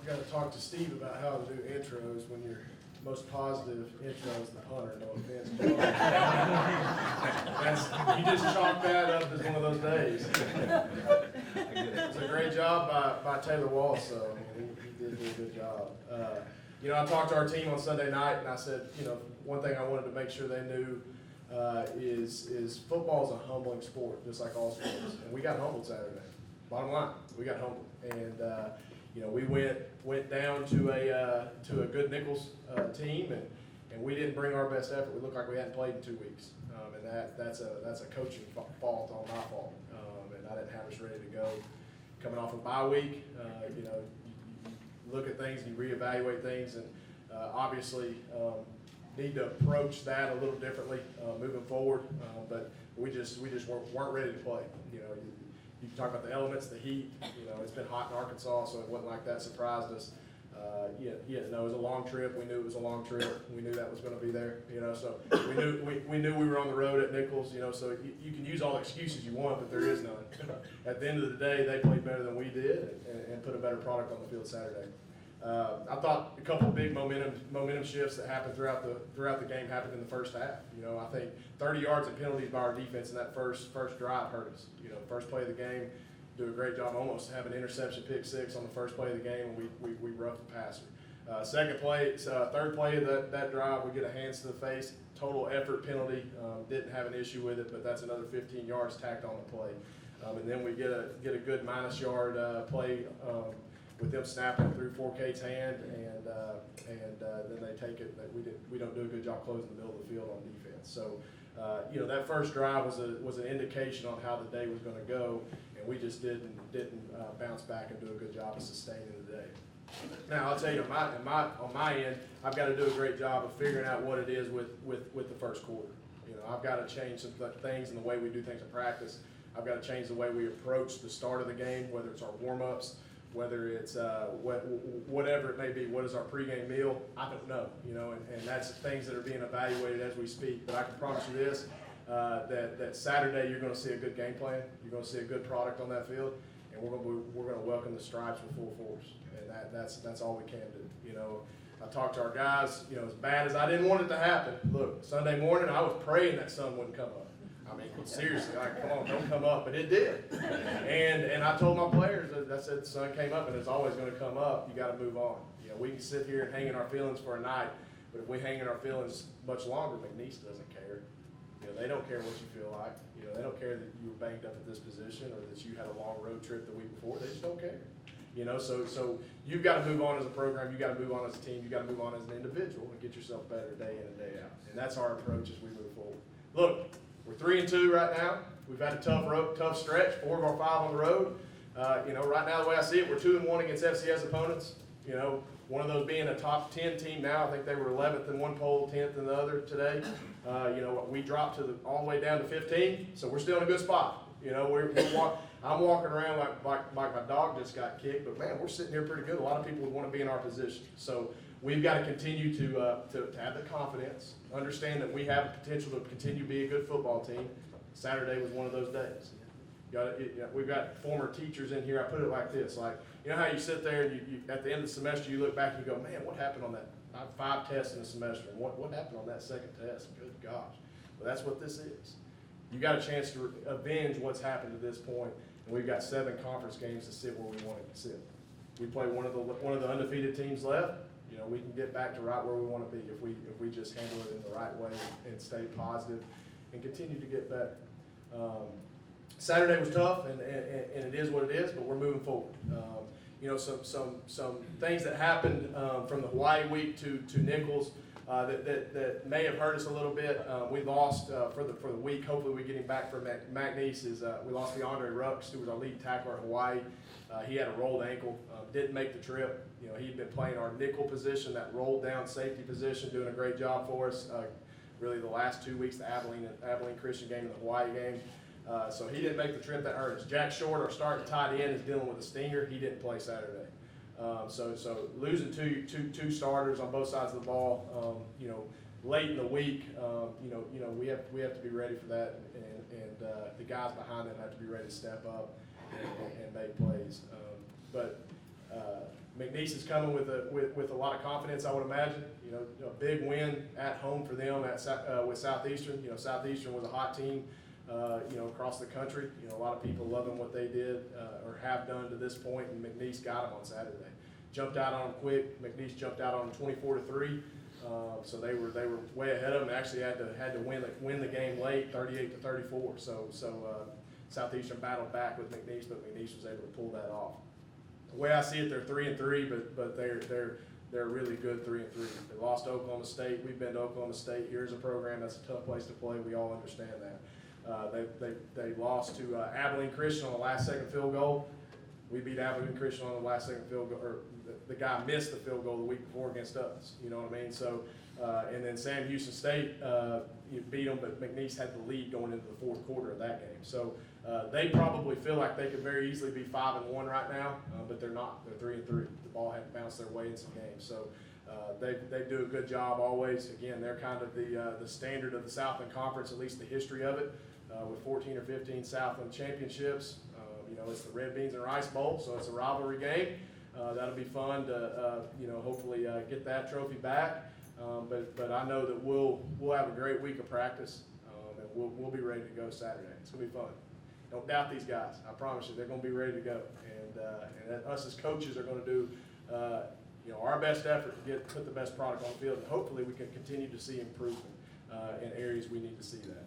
got to talk to Steve about how to do intros when your most positive intro is the punter. No offense, John. You just chalked that up as one of those days. It's a great job by Taylor Walsh, so he did do a good job. I talked to our team on Sunday night, and I said, one thing I wanted to make sure they knew is football is a humbling sport, just like all sports. And we got humbled Saturday. Bottom line, we got humbled, and we went down to a good Nichols team, and we didn't bring our best effort. We looked like we hadn't played in 2 weeks, and that's a coaching fault on my fault, and I didn't have us ready to go. Coming off a bye week, you look at things and you reevaluate things, and obviously need to approach that a little differently moving forward. But we just weren't ready to play. You talk about the elements, the heat. It's been hot in Arkansas, so it wasn't like that surprised us. It was a long trip. We knew it was a long trip. We knew that was going to be there. So we knew we were on the road at Nichols. So you can use all the excuses you want, but there is none. At the end of the day, they played better than we did and put a better product on the field Saturday. I thought a couple of big momentum shifts that happened throughout the game happened in the first half. I think 30 yards of penalties by our defense in that first drive hurt us. First play of the game, do a great job, almost have an interception, pick six on the first play of the game, and we roughed the passer. Third play of that drive, we get a hands to the face, total effort penalty. Didn't have an issue with it, but that's another 15 yards tacked on the play. And then we get a good minus yard play with them snapping through 4K's hand, and then they take it. We don't do a good job closing the middle of the field on defense. So, that first drive was an indication on how the day was going to go, and we just didn't bounce back and do a good job of sustaining the day. Now, I'll tell you, on my end, I've got to do a great job of figuring out what it is with the first quarter. I've got to change some things in the way we do things in practice. I've got to change the way we approach the start of the game, whether it's our warm-ups, whether it's whatever it may be. What is our pregame meal? I don't know, and that's things that are being evaluated as we speak. But I can promise you this, that Saturday you're going to see a good game plan. You're going to see a good product on that field, and we're going to welcome the stripes with full force. And that's all we can do. I talked to our guys. As bad as I didn't want it to happen. Look, Sunday morning I was praying that sun wouldn't come up. I mean, seriously, come on, don't come up, but it did. And I told my players, I said the sun came up, and it's always going to come up. You got to move on. We can sit here and hang in our feelings for a night, but if we hang in our feelings much longer, McNeese doesn't care. They don't care what you feel like. They don't care that you were banged up at this position or that you had a long road trip the week before. They just don't care. So you've got to move on as a program. You've got to move on as a team. You've got to move on as an individual and get yourself better day in and day out. And that's our approach as we move forward. Look, we're 3-2 right now. We've had a tough stretch, 4 of our 5 on the road. Right now the way I see it, we're 2-1 against FCS opponents. One of those being a top 10 team now. I think they were 11th in one poll, 10th in the other today. We dropped all the way down to 15, so we're still in a good spot. I'm walking around like my dog just got kicked, but man, we're sitting here pretty good. A lot of people would want to be in our position. So we've got to continue to have the confidence, understand that we have the potential to continue to be a good football team. Saturday was one of those days. We've got former teachers in here. I put it like this, how you sit there and you at the end of the semester you look back and you go, man, what happened on that? I have 5 tests in a semester, and what happened on that second test? Good gosh. Well, that's what this is. You got a chance to avenge what's happened to this point, and we've got 7 conference games to sit where we want it to sit. We play one of the undefeated teams left. We can get back to right where we want to be if we just handle it in the right way and stay positive and continue to get better. Saturday was tough, and it is what it is, but we're moving forward. Some things that happened from the Hawaii week to Nichols that may have hurt us a little bit. We lost for the week. Hopefully we get him back for McNeese. We lost DeAndre Rux, who was our lead tackler at Hawaii. He had a rolled ankle, didn't make the trip. He'd been playing our nickel position, that rolled down safety position, doing a great job for us. Really the last 2 weeks, the Abilene Christian game and the Hawaii game. So he didn't make the trip. That hurt us. Jack Short, our starting tight end, is dealing with a stinger. He didn't play Saturday. So losing two starters on both sides of the ball, late in the week, we have to be ready for that, and the guys behind them have to be ready to step up and make plays. But McNeese is coming with a lot of confidence, I would imagine. You know, a big win at home for them with Southeastern. You know, Southeastern was a hot team, you know, across the country. You know, a lot of people loving what they did or have done to this point, and McNeese got them on Saturday. Jumped out on them quick. McNeese jumped out on them 24-3. So they were way ahead of them. And actually had to win the game late, 38-34. So Southeastern battled back with McNeese, but McNeese was able to pull that off. The way I see it, they're 3-3, but they're a really good 3-3. They lost to Oklahoma State. We've been to Oklahoma State. Here's a program that's a tough place to play. We all understand that. They lost to Abilene Christian on the last second field goal. We beat Abilene Christian on the last second field goal, or the guy missed the field goal the week before against us. You know what I mean? So, and then Sam Houston State, you beat them, but McNeese had the lead going into the fourth quarter of that game. So they probably feel like they could very easily be 5-1 right now, but they're not. They're 3-3. The ball hadn't bounced their way in some games. So they do a good job always. Again, they're kind of the standard of the Southland Conference, at least the history of it, with 14 or 15 Southland championships. You know, it's the Red Beans and Rice Bowl, so it's a rivalry game. That'll be fun to, you know, hopefully get that trophy back. But I know that we'll have a great week of practice, and we'll be ready to go Saturday. It's gonna be fun. Don't doubt these guys. I promise you, they're gonna be ready to go. And us as coaches are gonna do, you know, our best effort to put the best product on the field, and hopefully we can continue to see improvement in areas we need to see that.